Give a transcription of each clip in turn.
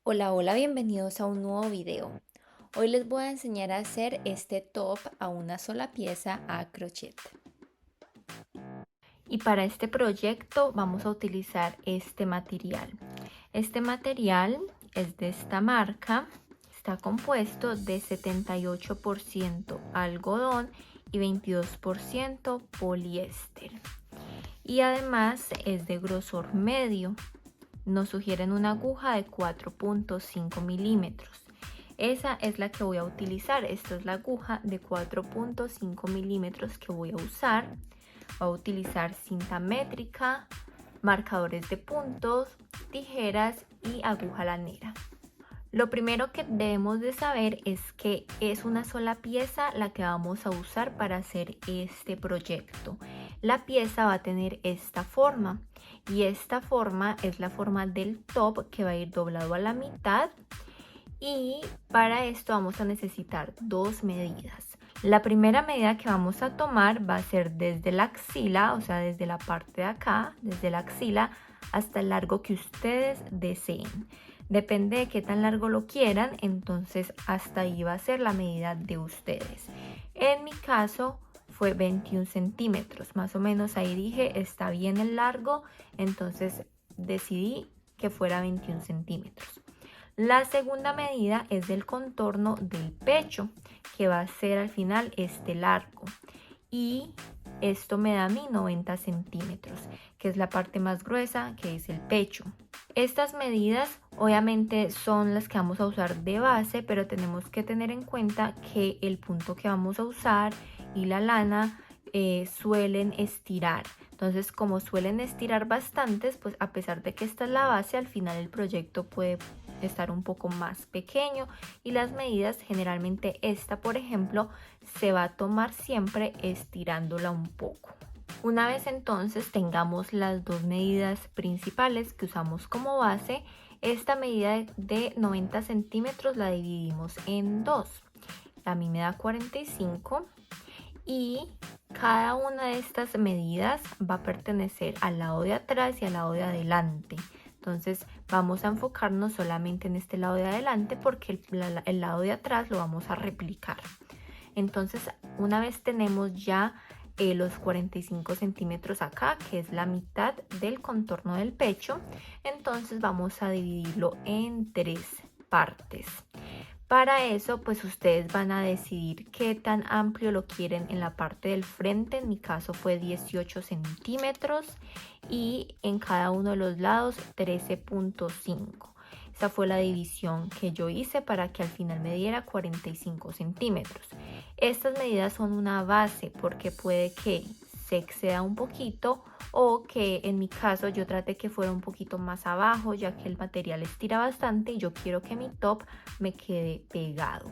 Hola, hola, bienvenidos a un nuevo video. Hoy les voy a enseñar a hacer este top a una sola pieza a crochet. Y para este proyecto vamos a utilizar este material. Este material es de esta marca. Está compuesto de 78% algodón y 22% poliéster. Y además es de grosor medio. Nos sugieren una aguja de 4.5 milímetros. Esa es la que voy a utilizar. Esta es la aguja de 4.5 milímetros que voy a usar. Voy a utilizar cinta métrica, marcadores de puntos, tijeras y aguja lanera. Lo primero que debemos de saber es que es una sola pieza la que vamos a usar para hacer este proyecto. La pieza va a tener esta forma y esta forma es la forma del top que va a ir doblado a la mitad, y para esto vamos a necesitar dos medidas. La primera medida que vamos a tomar va a ser desde la axila, o sea, desde la parte de acá, desde la axila hasta el largo que ustedes deseen. Depende de qué tan largo lo quieran, entonces hasta ahí va a ser la medida de ustedes. En mi caso fue 21 centímetros, más o menos ahí dije está bien el largo, entonces decidí que fuera 21 centímetros. La segunda medida es del contorno del pecho, que va a ser al final este largo. Y esto me da a mí 90 centímetros, que es la parte más gruesa, que es el pecho. Estas medidas obviamente son las que vamos a usar de base, pero tenemos que tener en cuenta que el punto que vamos a usar y la lana suelen estirar. Entonces, como suelen estirar bastantes, pues a pesar de que esta es la base, al final el proyecto puede estar un poco más pequeño, y las medidas generalmente esta, por ejemplo, se va a tomar siempre estirándola un poco. Una vez entonces tengamos las dos medidas principales que usamos como base, esta medida de 90 centímetros la dividimos en dos. A mí me da 45 y cada una de estas medidas va a pertenecer al lado de atrás y al lado de adelante. Entonces vamos a enfocarnos solamente en este lado de adelante porque el lado de atrás lo vamos a replicar. Entonces una vez tenemos ya los 45 centímetros acá, que es la mitad del contorno del pecho, entonces vamos a dividirlo en tres partes. Para eso, pues ustedes van a decidir qué tan amplio lo quieren en la parte del frente. En mi caso fue 18 centímetros y en cada uno de los lados 13.5. Esa fue la división que yo hice para que al final me diera 45 centímetros. Estas medidas son una base porque puede que se exceda un poquito, o que en mi caso yo traté que fuera un poquito más abajo, ya que el material estira bastante y yo quiero que mi top me quede pegado.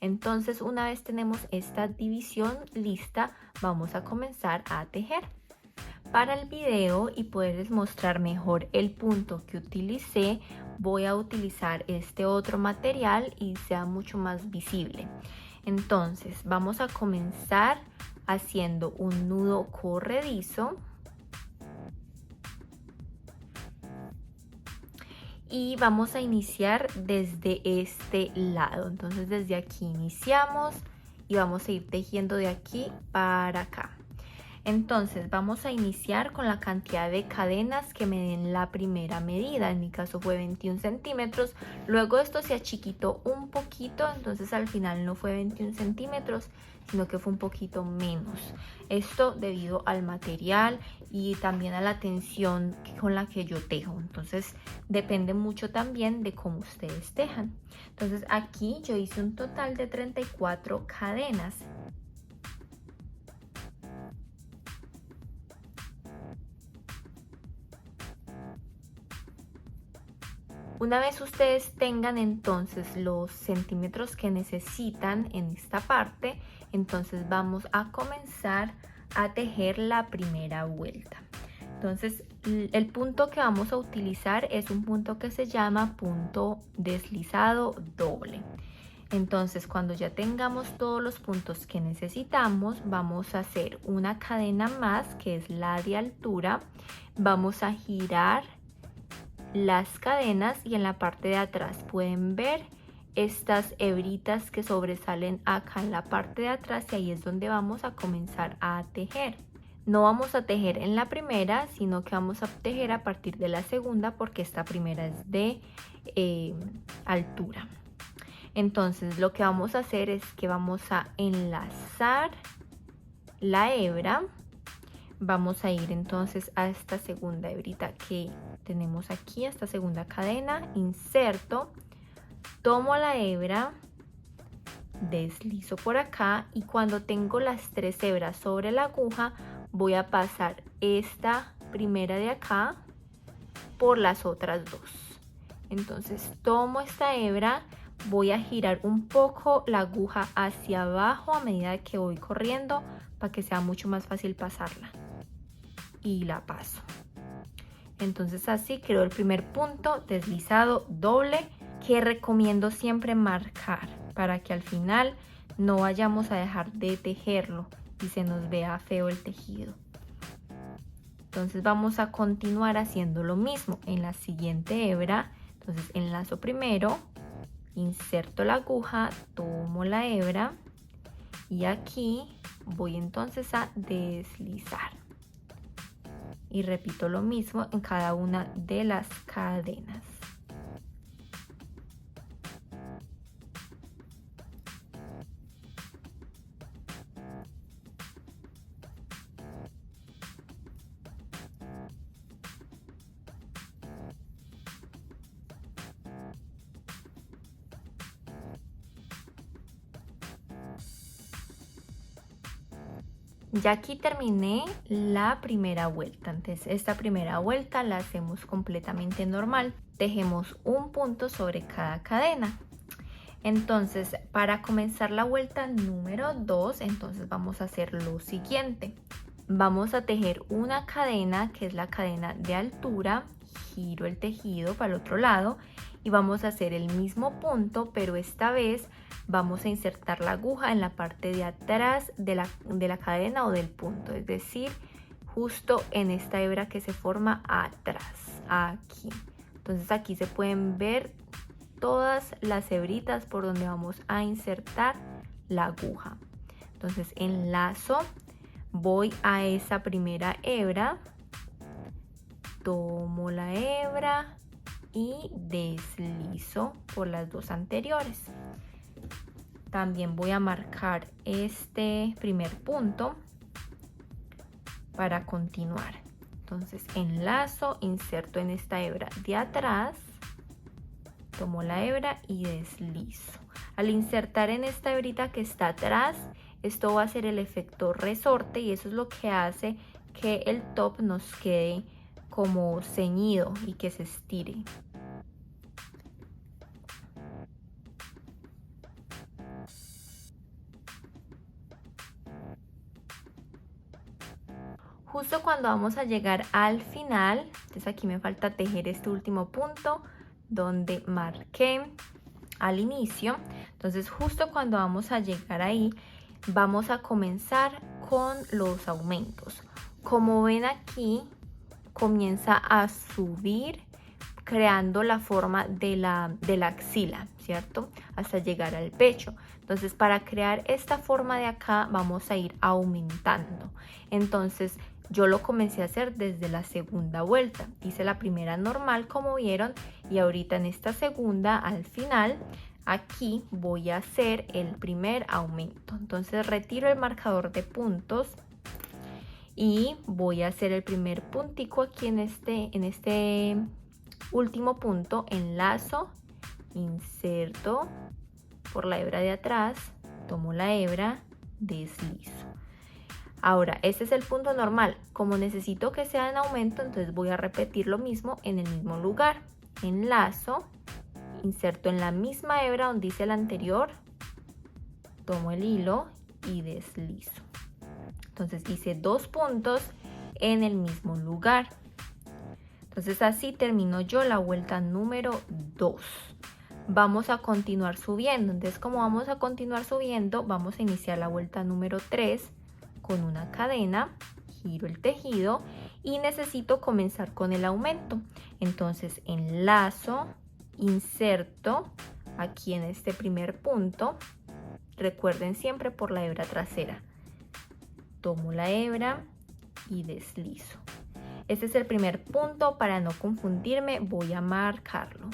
Entonces, una vez tenemos esta división lista, vamos a comenzar a tejer. Para el video y poderles mostrar mejor el punto que utilicé, voy a utilizar este otro material y sea mucho más visible. Entonces vamos a comenzar haciendo un nudo corredizo y vamos a iniciar desde este lado. Entonces desde aquí iniciamos y vamos a ir tejiendo de aquí para acá. Entonces vamos a iniciar con la cantidad de cadenas que me den la primera medida. En mi caso fue 21 centímetros. Luego esto se achicitó un poquito, entonces al final no fue 21 centímetros, sino que fue un poquito menos. Esto debido al material y también a la tensión con la que yo tejo. Entonces depende mucho también de cómo ustedes tejan. Entonces aquí yo hice un total de 34 cadenas. Una vez ustedes tengan entonces los centímetros que necesitan en esta parte, entonces vamos a comenzar a tejer la primera vuelta. Entonces el punto que vamos a utilizar es un punto que se llama punto deslizado doble. Entonces cuando ya tengamos todos los puntos que necesitamos, vamos a hacer una cadena más, que es la de altura. Vamos a girar las cadenas y en la parte de atrás pueden ver estas hebritas que sobresalen acá en la parte de atrás, y ahí es donde vamos a comenzar a tejer. No vamos a tejer en la primera, sino que vamos a tejer a partir de la segunda, porque esta primera es de altura. Entonces lo que vamos a hacer es que vamos a enlazar la hebra. Vamos a ir entonces a esta segunda hebrita que tenemos aquí, esta segunda cadena, inserto, tomo la hebra, deslizo por acá, y cuando tengo las 3 hebras sobre la aguja voy a pasar esta primera de acá por las otras 2. Entonces tomo esta hebra, voy a girar un poco la aguja hacia abajo a medida que voy corriendo para que sea mucho más fácil pasarla, y la paso. Entonces así quedó el primer punto deslizado doble, que recomiendo siempre marcar para que al final no vayamos a dejar de tejerlo y se nos vea feo el tejido. Entonces vamos a continuar haciendo lo mismo en la siguiente hebra. Entonces enlazo primero, inserto la aguja, tomo la hebra y aquí voy entonces a deslizar. Y repito lo mismo en cada una de las cadenas. Ya aquí terminé la primera vuelta. Entonces esta primera vuelta la hacemos completamente normal. Tejemos un punto sobre cada cadena. Entonces para comenzar la vuelta número 2, entonces vamos a hacer lo siguiente. Vamos a tejer una cadena que es la cadena de altura, giro el tejido para el otro lado y vamos a hacer el mismo punto, pero esta vez vamos a insertar la aguja en la parte de atrás de la cadena o del punto, es decir, justo en esta hebra que se forma atrás, aquí. Entonces aquí se pueden ver todas las hebritas por donde vamos a insertar la aguja. Entonces enlazo, voy a esa primera hebra, tomo la hebra y deslizo por las 2 anteriores. También voy a marcar este primer punto para continuar. Entonces enlazo, inserto en esta hebra de atrás, tomo la hebra y deslizo. Al insertar en esta hebrita que está atrás, esto va a hacer el efecto resorte y eso es lo que hace que el top nos quede como ceñido y que se estire. Justo cuando vamos a llegar al final, entonces aquí me falta tejer este último punto donde marqué al inicio. Entonces justo cuando vamos a llegar ahí, vamos a comenzar con los aumentos. Como ven aquí, comienza a subir creando la forma de la axila, ¿cierto? Hasta llegar al pecho. Entonces para crear esta forma de acá vamos a ir aumentando. Entonces yo lo comencé a hacer desde la segunda vuelta. Hice la primera normal como vieron y ahorita en esta segunda al final aquí voy a hacer el primer aumento. Entonces retiro el marcador de puntos y voy a hacer el primer puntico aquí en este último punto. Enlazo, inserto por la hebra de atrás, tomo la hebra, deslizo. Ahora, este es el punto normal. Como necesito que sea en aumento, entonces voy a repetir lo mismo en el mismo lugar. Enlazo, inserto en la misma hebra donde hice el anterior, tomo el hilo y deslizo. Entonces hice 2 puntos en el mismo lugar. Entonces así termino yo la vuelta número 2. Vamos a continuar subiendo. Entonces como vamos a continuar subiendo, vamos a iniciar la vuelta número 3 con una cadena, giro el tejido y necesito comenzar con el aumento. Entonces enlazo, inserto aquí en este primer punto. Recuerden siempre por la hebra trasera. Tomo la hebra y deslizo. Este es el primer punto. Para no confundirme, voy a marcarlo.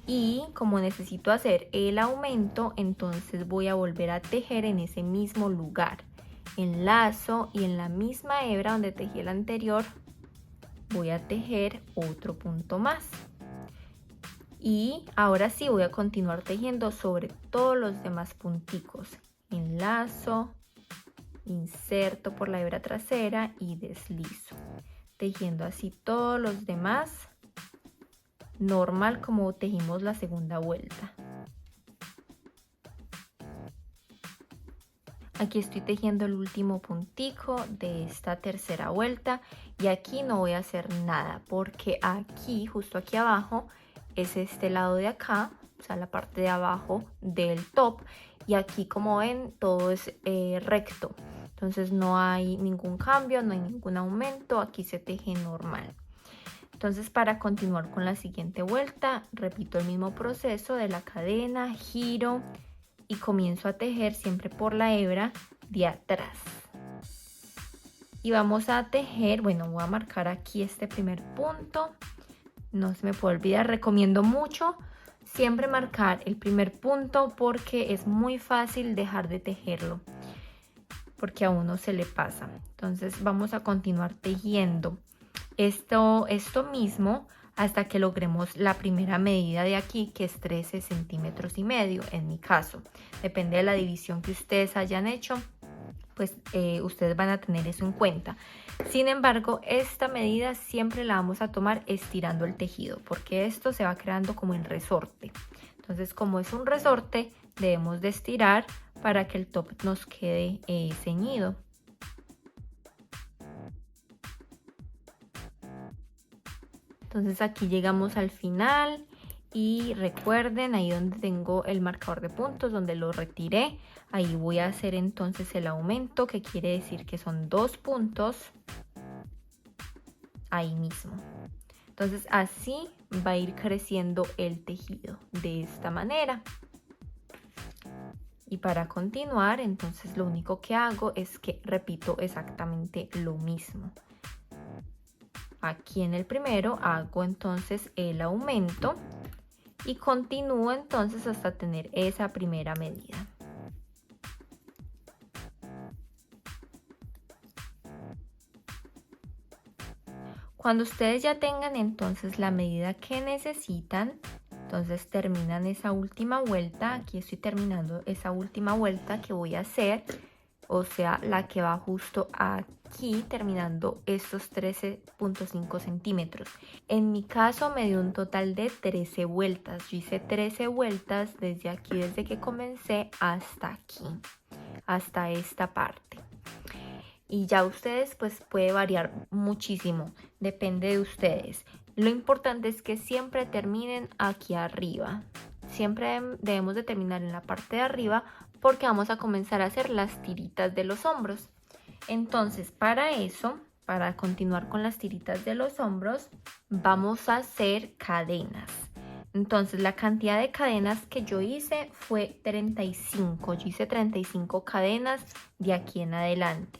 Y como necesito hacer el aumento, entonces voy a volver a tejer en ese mismo lugar. Enlazo y en la misma hebra donde tejí el anterior, voy a tejer otro punto más. Y ahora sí voy a continuar tejiendo sobre todos los demás punticos. Enlazo, inserto por la hebra trasera y deslizo, tejiendo así todos los demás, normal como tejimos la segunda vuelta. Aquí estoy tejiendo el último puntico de esta tercera vuelta y aquí no voy a hacer nada porque aquí, justo aquí abajo, es este lado de acá, o sea, la parte de abajo del top, y aquí, como ven, todo es recto. Entonces no hay ningún cambio, no hay ningún aumento, aquí se teje normal. Entonces, para continuar con la siguiente vuelta, repito el mismo proceso de la cadena, giro y comienzo a tejer siempre por la hebra de atrás. Y vamos a tejer, bueno, voy a marcar aquí este primer punto. No se me puede olvidar, recomiendo mucho siempre marcar el primer punto porque es muy fácil dejar de tejerlo, porque a uno se le pasa. Entonces vamos a continuar tejiendo esto mismo hasta que logremos la primera medida de aquí, que es 13 centímetros y medio en mi caso. Depende de la división que ustedes hayan hecho, pues ustedes van a tener eso en cuenta. Sin embargo, esta medida siempre la vamos a tomar estirando el tejido, porque esto se va creando como el resorte. Entonces, como es un resorte, debemos de estirar para que el top nos quede ceñido. Entonces aquí llegamos al final y recuerden, ahí donde tengo el marcador de puntos, donde lo retiré, ahí voy a hacer entonces el aumento, que quiere decir que son 2 puntos ahí mismo. Entonces así va a ir creciendo el tejido de esta manera. Y para continuar, entonces lo único que hago es que repito exactamente lo mismo. Aquí en el primero hago entonces el aumento y continúo entonces hasta tener esa primera medida. Cuando ustedes ya tengan entonces la medida que necesitan, entonces terminan esa última vuelta. Aquí estoy terminando esa última vuelta que voy a hacer, o sea, la que va justo aquí, terminando estos 13.5 centímetros. En mi caso me dio un total de 13 vueltas. Yo hice 13 vueltas desde aquí, desde que comencé hasta aquí, hasta esta parte. Y ya ustedes, pues puede variar muchísimo, depende de ustedes. Lo importante es que siempre terminen aquí arriba. Siempre debemos de terminar en la parte de arriba porque vamos a comenzar a hacer las tiritas de los hombros. Entonces, para eso, para continuar con las tiritas de los hombros, vamos a hacer cadenas. Entonces, la cantidad de cadenas que yo hice fue 35. Yo hice 35 cadenas de aquí en adelante.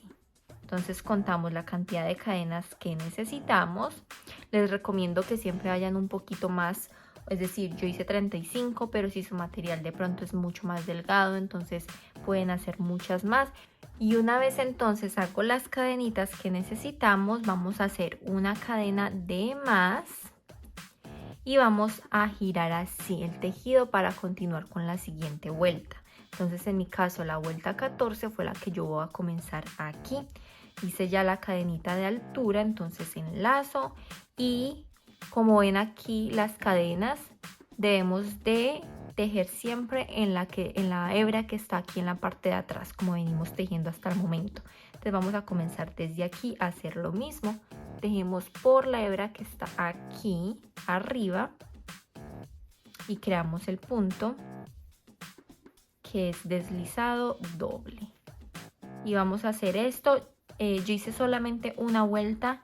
Entonces contamos la cantidad de cadenas que necesitamos. Les recomiendo que siempre vayan un poquito más, es decir, yo hice 35, pero si su material de pronto es mucho más delgado, entonces pueden hacer muchas más. Y una vez entonces hago las cadenitas que necesitamos, vamos a hacer una cadena de más y vamos a girar así el tejido para continuar con la siguiente vuelta. Entonces en mi caso la vuelta 14 fue la que yo voy a comenzar aquí. Hice ya la cadenita de altura, entonces enlazo y como ven aquí las cadenas debemos de tejer siempre en la hebra que está aquí en la parte de atrás, como venimos tejiendo hasta el momento. Entonces vamos a comenzar desde aquí a hacer lo mismo. Tejemos por la hebra que está aquí arriba y creamos el punto que es deslizado doble. y vamos a hacer esto. Yo hice solamente una vuelta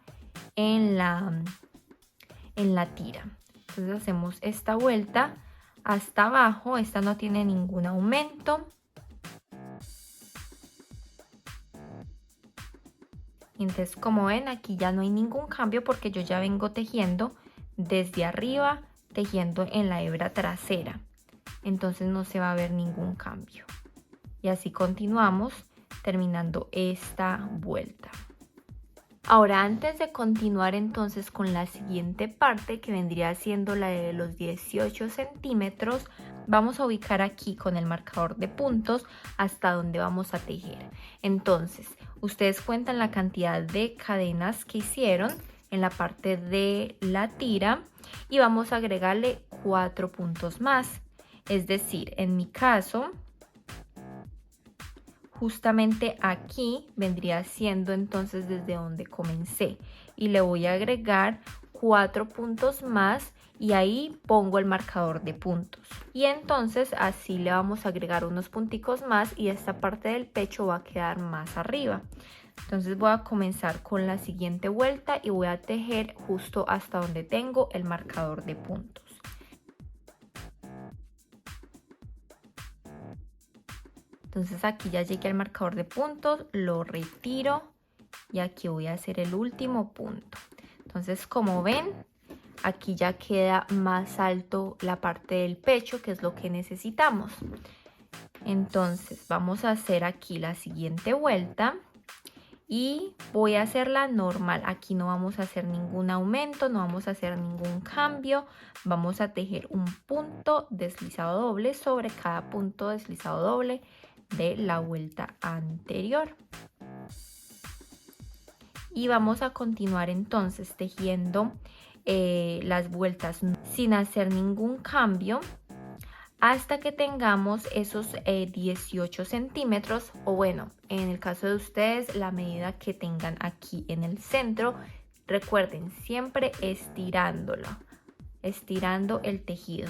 en la tira. Entonces hacemos esta vuelta hasta abajo. Esta no tiene ningún aumento. Entonces, como ven, aquí ya no hay ningún cambio porque yo ya vengo tejiendo desde arriba, tejiendo en la hebra trasera. Entonces no se va a ver ningún cambio. Y así continuamos terminando esta vuelta. Ahora, antes de continuar entonces con la siguiente parte, que vendría siendo la de los 18 centímetros, vamos a ubicar aquí con el marcador de puntos hasta donde vamos a tejer. Entonces, ustedes cuentan la cantidad de cadenas que hicieron en la parte de la tira y vamos a agregarle 4 puntos más. Es decir, en mi caso, justamente aquí vendría siendo entonces desde donde comencé y le voy a agregar 4 puntos más y ahí pongo el marcador de puntos y entonces así le vamos a agregar unos punticos más y esta parte del pecho va a quedar más arriba. Entonces voy a comenzar con la siguiente vuelta y voy a tejer justo hasta donde tengo el marcador de puntos. Entonces aquí ya llegué al marcador de puntos, lo retiro y aquí voy a hacer el último punto. Entonces, como ven, aquí ya queda más alto la parte del pecho, que es lo que necesitamos. Entonces vamos a hacer aquí la siguiente vuelta y voy a hacerla normal. Aquí no vamos a hacer ningún aumento, no vamos a hacer ningún cambio. Vamos a tejer un punto deslizado doble sobre cada punto deslizado doble de la vuelta anterior. Y vamos a continuar entonces tejiendo las vueltas sin hacer ningún cambio hasta que tengamos esos 18 centímetros, o bueno, en el caso de ustedes, la medida que tengan aquí en el centro. Recuerden, siempre estirando el tejido.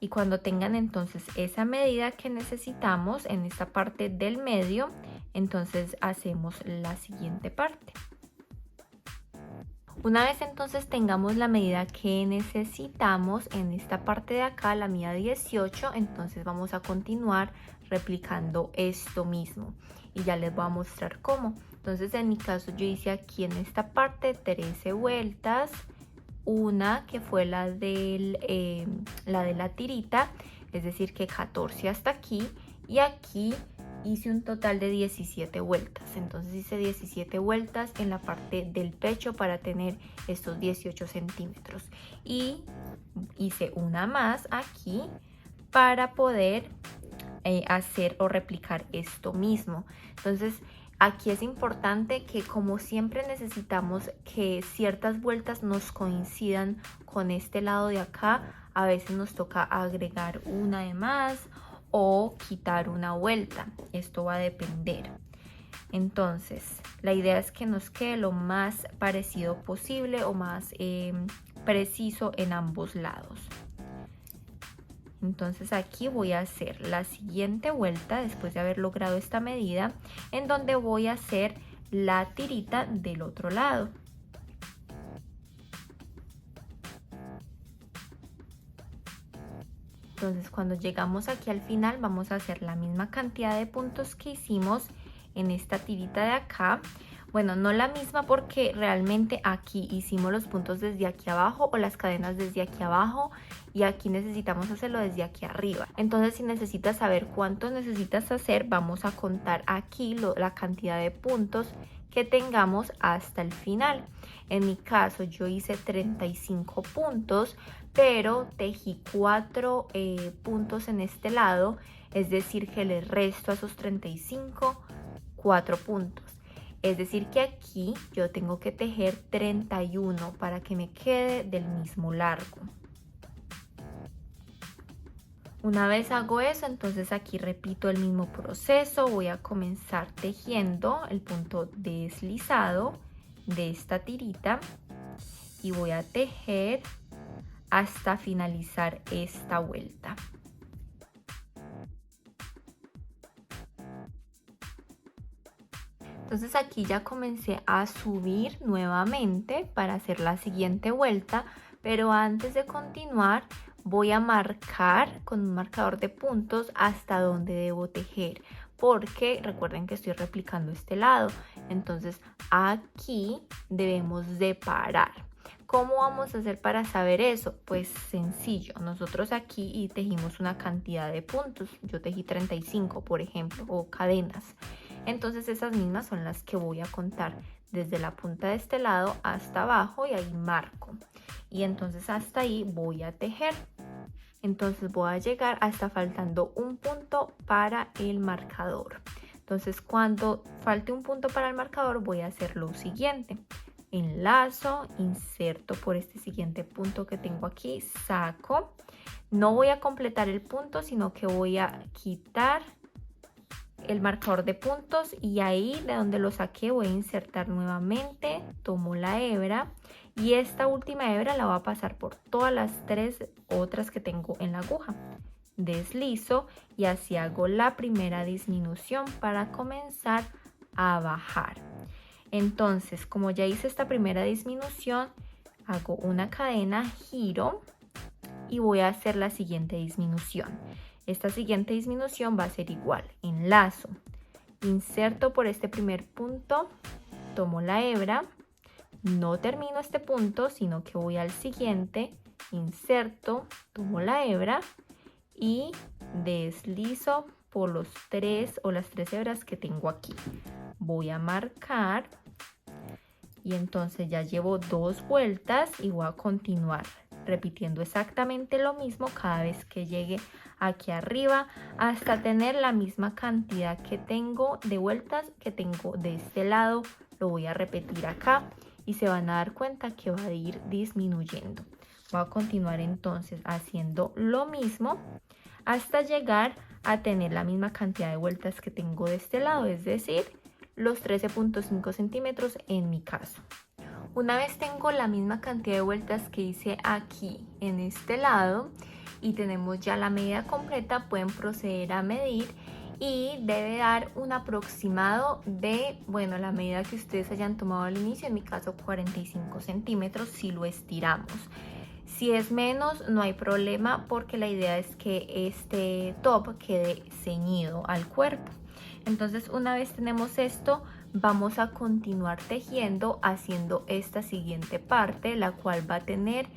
Y cuando tengan entonces esa medida que necesitamos en esta parte del medio, entonces hacemos la siguiente parte. Una vez entonces tengamos la medida que necesitamos en esta parte de acá, la medida 18, entonces vamos a continuar replicando esto mismo y ya les voy a mostrar cómo. Entonces en mi caso yo hice aquí en esta parte 13 vueltas, una que fue la de la tirita, es decir que 14 hasta aquí, y aquí hice un total de 17 vueltas. Entonces hice 17 vueltas en la parte del pecho para tener estos 18 centímetros y hice una más aquí para poder hacer o replicar esto mismo. Entonces aquí es importante que, como siempre, necesitamos que ciertas vueltas nos coincidan con este lado de acá. A veces nos toca agregar una de más o quitar una vuelta. Esto va a depender. Entonces, la idea es que nos quede lo más parecido posible o más preciso en ambos lados. Entonces aquí voy a hacer la siguiente vuelta después de haber logrado esta medida, en donde voy a hacer la tirita del otro lado. Entonces cuando llegamos aquí al final vamos a hacer la misma cantidad de puntos que hicimos en esta tirita de acá. Bueno, no la misma porque realmente aquí hicimos los puntos desde aquí abajo o las cadenas desde aquí abajo y aquí necesitamos hacerlo desde aquí arriba. Entonces si necesitas saber cuánto necesitas hacer, vamos a contar aquí la cantidad de puntos que tengamos hasta el final. En mi caso yo hice 35 puntos, pero tejí 4 puntos en este lado, es decir que le resto a esos 35 4 puntos. Es decir que aquí yo tengo que tejer 31 para que me quede del mismo largo. Una vez hago eso, entonces aquí repito el mismo proceso. Voy a comenzar tejiendo el punto deslizado de esta tirita y voy a tejer hasta finalizar esta vuelta. Entonces aquí ya comencé a subir nuevamente para hacer la siguiente vuelta, pero antes de continuar voy a marcar con un marcador de puntos hasta donde debo tejer, porque recuerden que estoy replicando este lado. Entonces aquí debemos de parar. ¿Cómo vamos a hacer para saber eso? Pues sencillo, nosotros aquí tejimos una cantidad de puntos, yo tejí 35 por ejemplo, o cadenas. Entonces esas mismas son las que voy a contar desde la punta de este lado hasta abajo y ahí marco. Y entonces hasta ahí voy a tejer. Entonces voy a llegar hasta faltando un punto para el marcador. Entonces cuando falte un punto para el marcador voy a hacer lo siguiente. Enlazo, inserto por este siguiente punto que tengo aquí, saco. No voy a completar el punto, sino que voy a quitar el marcador de puntos y ahí de donde lo saqué voy a insertar nuevamente, tomo la hebra y esta última hebra la voy a pasar por todas las 3 otras que tengo en la aguja. Deslizo y así hago la primera disminución para comenzar a bajar. Entonces, como ya hice esta primera disminución, hago una cadena, giro y voy a hacer la siguiente disminución. Esta siguiente disminución va a ser igual, enlazo, inserto por este primer punto, tomo la hebra, no termino este punto, sino que voy al siguiente, inserto, tomo la hebra y deslizo por los 3 o las 3 hebras que tengo aquí. Voy a marcar y entonces ya llevo 2 vueltas y voy a continuar repitiendo exactamente lo mismo cada vez que llegue aquí arriba hasta tener la misma cantidad que tengo de vueltas que tengo de este lado. Lo voy a repetir acá y se van a dar cuenta que va a ir disminuyendo. Voy a continuar entonces haciendo lo mismo hasta llegar a tener la misma cantidad de vueltas que tengo de este lado, es decir, los 13.5 centímetros en mi caso. Una vez tengo la misma cantidad de vueltas que hice aquí en este lado y tenemos ya la medida completa, pueden proceder a medir y debe dar un aproximado de, bueno, la medida que ustedes hayan tomado al inicio, en mi caso 45 centímetros si lo estiramos. Si es menos no hay problema porque la idea es que este top quede ceñido al cuerpo. Entonces una vez tenemos esto, vamos a continuar tejiendo haciendo esta siguiente parte, la cual va a tener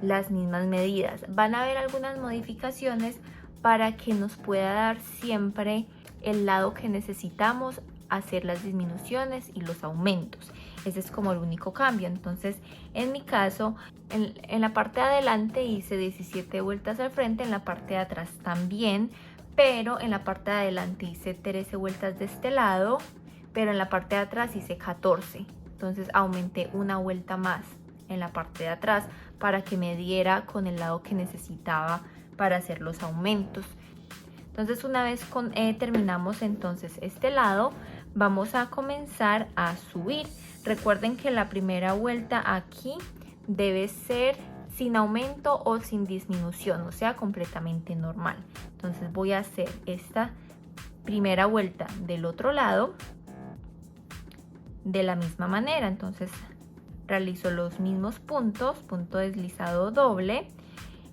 las mismas medidas. Van a haber algunas modificaciones para que nos pueda dar siempre el lado que necesitamos hacer las disminuciones y los aumentos. Ese es como el único cambio. Entonces en mi caso en la parte de adelante hice 17 vueltas al frente, en la parte de atrás también, pero en la parte de adelante hice 13 vueltas de este lado, pero en la parte de atrás hice 14. Entonces aumenté una vuelta más en la parte de atrás para que me diera con el lado que necesitaba para hacer los aumentos. Entonces una vez terminamos entonces este lado, vamos a comenzar a subir. Recuerden que la primera vuelta aquí debe ser sin aumento o sin disminución, o sea, completamente normal. Entonces voy a hacer esta primera vuelta del otro lado de la misma manera. Entonces realizo los mismos puntos, punto deslizado doble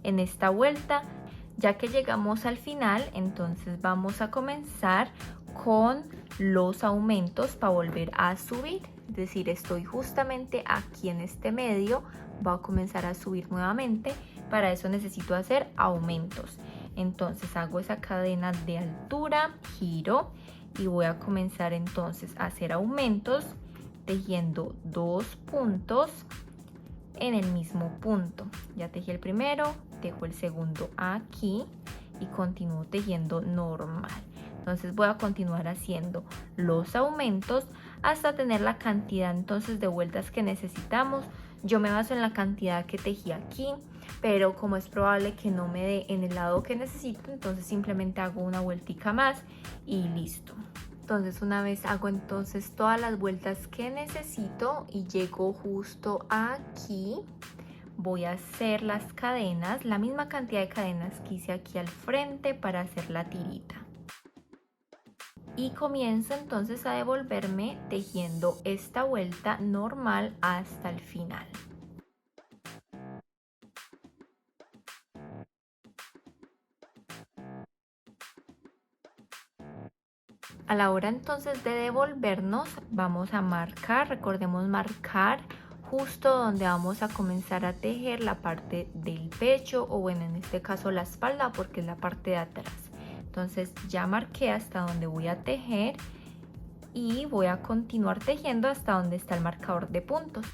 en esta vuelta. Ya que llegamos al final, entonces vamos a comenzar con los aumentos para volver a subir. Es decir, estoy justamente aquí en este medio, voy a comenzar a subir nuevamente. Para eso necesito hacer aumentos. Entonces hago esa cadena de altura, giro y voy a comenzar entonces a hacer aumentos tejiendo 2 puntos en el mismo punto. Ya tejí el primero, tejo el segundo aquí y continúo tejiendo normal. Entonces voy a continuar haciendo los aumentos hasta tener la cantidad entonces de vueltas que necesitamos. Yo me baso en la cantidad que tejí aquí, pero como es probable que no me dé en el lado que necesito, entonces simplemente hago una vueltica más y listo. Entonces una vez hago entonces todas las vueltas que necesito y llego justo aquí, voy a hacer las cadenas, la misma cantidad de cadenas que hice aquí al frente para hacer la tirita. y comienzo entonces a devolverme tejiendo esta vuelta normal hasta el final. A la hora entonces de devolvernos vamos a marcar, recordemos marcar justo donde vamos a comenzar a tejer la parte del pecho, o bueno, en este caso la espalda, porque es la parte de atrás. Entonces ya marqué hasta donde voy a tejer y voy a continuar tejiendo hasta donde está el marcador de puntos.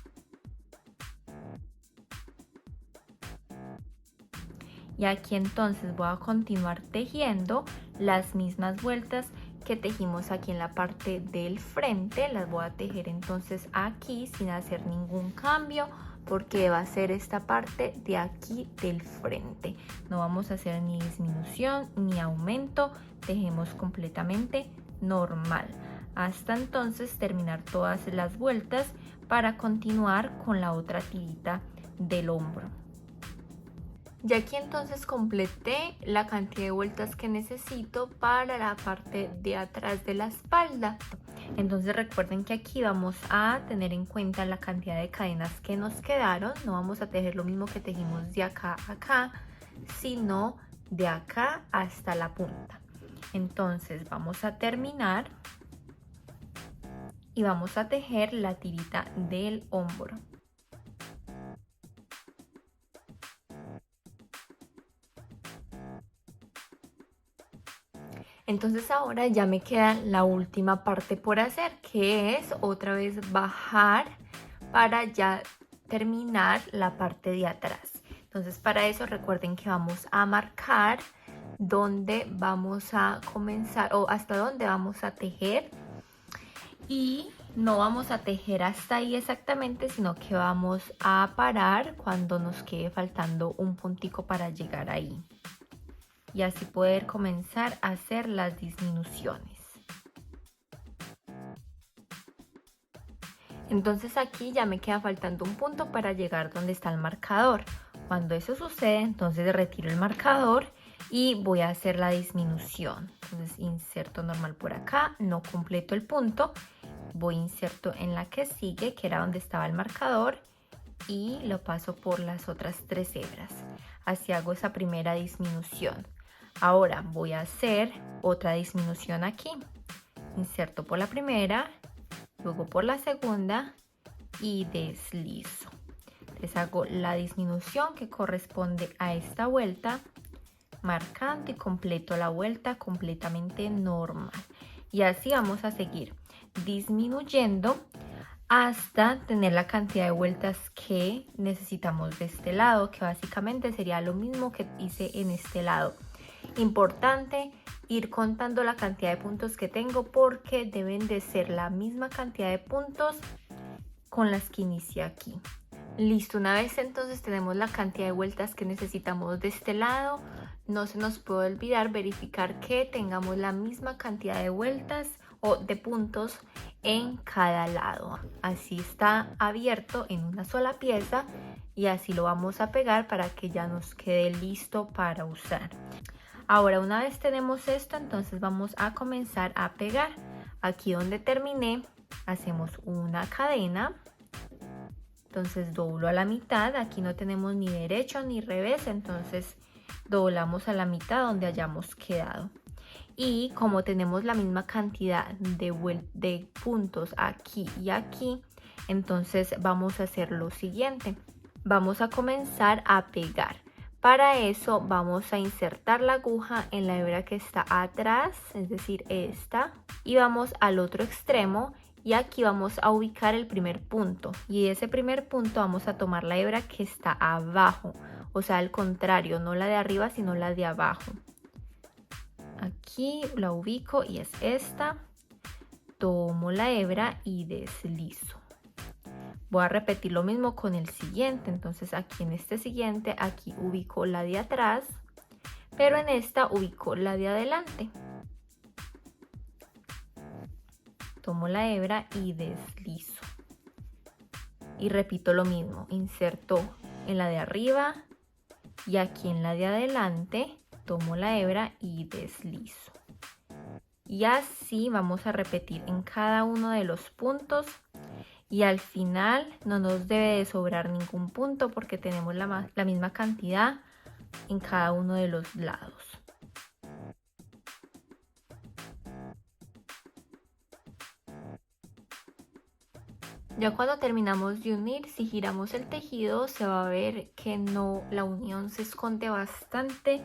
Y aquí entonces voy a continuar tejiendo las mismas vueltas que tejimos aquí en la parte del frente. Las voy a tejer entonces aquí sin hacer ningún cambio, porque va a ser esta parte de aquí del frente. No vamos a hacer ni disminución ni aumento, tejemos completamente normal hasta entonces terminar todas las vueltas para continuar con la otra tirita del hombro. Ya aquí entonces completé la cantidad de vueltas que necesito para la parte de atrás de la espalda. Entonces recuerden que aquí vamos a tener en cuenta la cantidad de cadenas que nos quedaron. No vamos a tejer lo mismo que tejimos de acá a acá, sino de acá hasta la punta. Entonces vamos a terminar y vamos a tejer la tirita del hombro. Entonces ahora ya me queda la última parte por hacer, que es otra vez bajar para ya terminar la parte de atrás. Entonces para eso recuerden que vamos a marcar dónde vamos a comenzar o hasta dónde vamos a tejer, y no vamos a tejer hasta ahí exactamente, sino que vamos a parar cuando nos quede faltando un puntico para llegar ahí, y así poder comenzar a hacer las disminuciones. Entonces aquí ya me queda faltando un punto para llegar donde está el marcador. Cuando eso sucede, entonces retiro el marcador y voy a hacer la disminución. Entonces inserto normal por acá, no completo el punto, voy inserto en la que sigue, que era donde estaba el marcador, y lo paso por las otras 3 hebras. Así hago esa primera disminución. Ahora voy a hacer otra disminución aquí. Inserto por la primera, luego por la segunda y deslizo. Les hago la disminución que corresponde a esta vuelta, marcando y completo la vuelta completamente normal. Y así vamos a seguir disminuyendo hasta tener la cantidad de vueltas que necesitamos de este lado, que básicamente sería lo mismo que hice en este lado. Importante ir contando la cantidad de puntos que tengo, porque deben de ser la misma cantidad de puntos con las que inicié aquí. Listo, una vez entonces tenemos la cantidad de vueltas que necesitamos de este lado, no se nos puede olvidar verificar que tengamos la misma cantidad de vueltas o de puntos en cada lado. Así está abierto en una sola pieza y así lo vamos a pegar para que ya nos quede listo para usar. Ahora, una vez tenemos esto, entonces vamos a comenzar a pegar. Aquí donde terminé, hacemos una cadena. Entonces doblo a la mitad. Aquí no tenemos ni derecho ni revés, entonces doblamos a la mitad donde hayamos quedado. Y como tenemos la misma cantidad de puntos aquí y aquí, entonces vamos a hacer lo siguiente. Vamos a comenzar a pegar. Para eso vamos a insertar la aguja en la hebra que está atrás, es decir, esta, y vamos al otro extremo y aquí vamos a ubicar el primer punto, y ese primer punto vamos a tomar la hebra que está abajo, o sea, al contrario, no la de arriba sino la de abajo. Aquí la ubico y es esta, tomo la hebra y deslizo. Voy a repetir lo mismo con el siguiente, entonces aquí en este siguiente, aquí ubico la de atrás, pero en esta ubico la de adelante. Tomo la hebra y deslizo. Y repito lo mismo, inserto en la de arriba y aquí en la de adelante, tomo la hebra y deslizo. Y así vamos a repetir en cada uno de los puntos. Y al final no nos debe de sobrar ningún punto porque tenemos la misma cantidad en cada uno de los lados. Ya cuando terminamos de unir, si giramos el tejido se va a ver que la unión se esconde bastante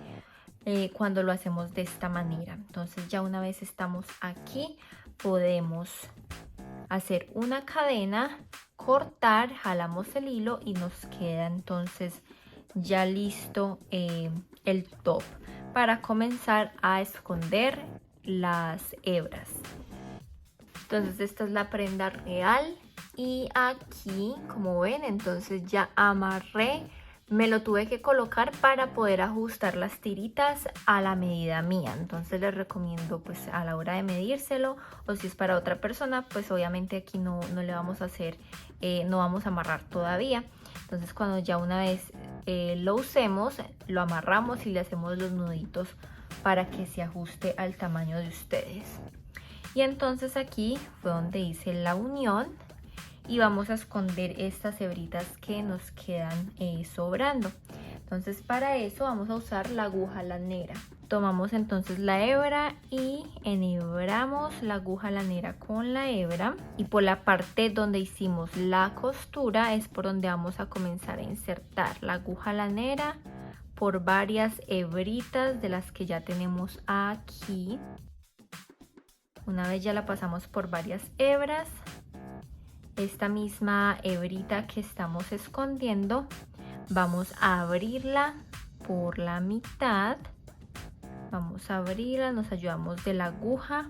cuando lo hacemos de esta manera. Entonces ya una vez estamos aquí, podemos hacer una cadena, cortar, jalamos el hilo y nos queda entonces ya listo el top para comenzar a esconder las hebras. Entonces esta es la prenda real y aquí, como ven, entonces ya amarré. Me lo tuve que colocar para poder ajustar las tiritas a la medida mía. Entonces les recomiendo pues a la hora de medírselo, o si es para otra persona, pues obviamente aquí no le vamos a hacer, no vamos a amarrar todavía. Entonces cuando ya una vez lo usemos, lo amarramos y le hacemos los nuditos para que se ajuste al tamaño de ustedes. Y entonces aquí fue donde hice la unión. Y vamos a esconder estas hebritas que nos quedan sobrando. Entonces para eso vamos a usar la aguja lanera. Tomamos entonces la hebra y enhebramos la aguja lanera con la hebra. Y por la parte donde hicimos la costura es por donde vamos a comenzar a insertar la aguja lanera por varias hebritas de las que ya tenemos aquí. Una vez ya la pasamos por varias hebras, esta misma hebrita que estamos escondiendo, vamos a abrirla por la mitad. Vamos a abrirla, nos ayudamos de la aguja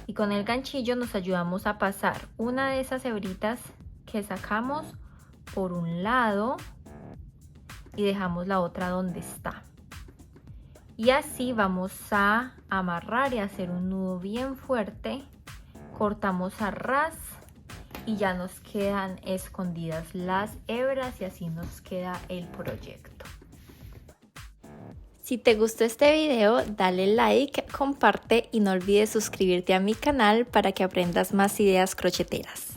y con el ganchillo nos ayudamos a pasar una de esas hebritas que sacamos por un lado y dejamos la otra donde está. Y así vamos a amarrar y hacer un nudo bien fuerte. Cortamos a ras y ya nos quedan escondidas las hebras y así nos queda el proyecto. Si te gustó este video, dale like, comparte y no olvides suscribirte a mi canal para que aprendas más ideas crocheteras.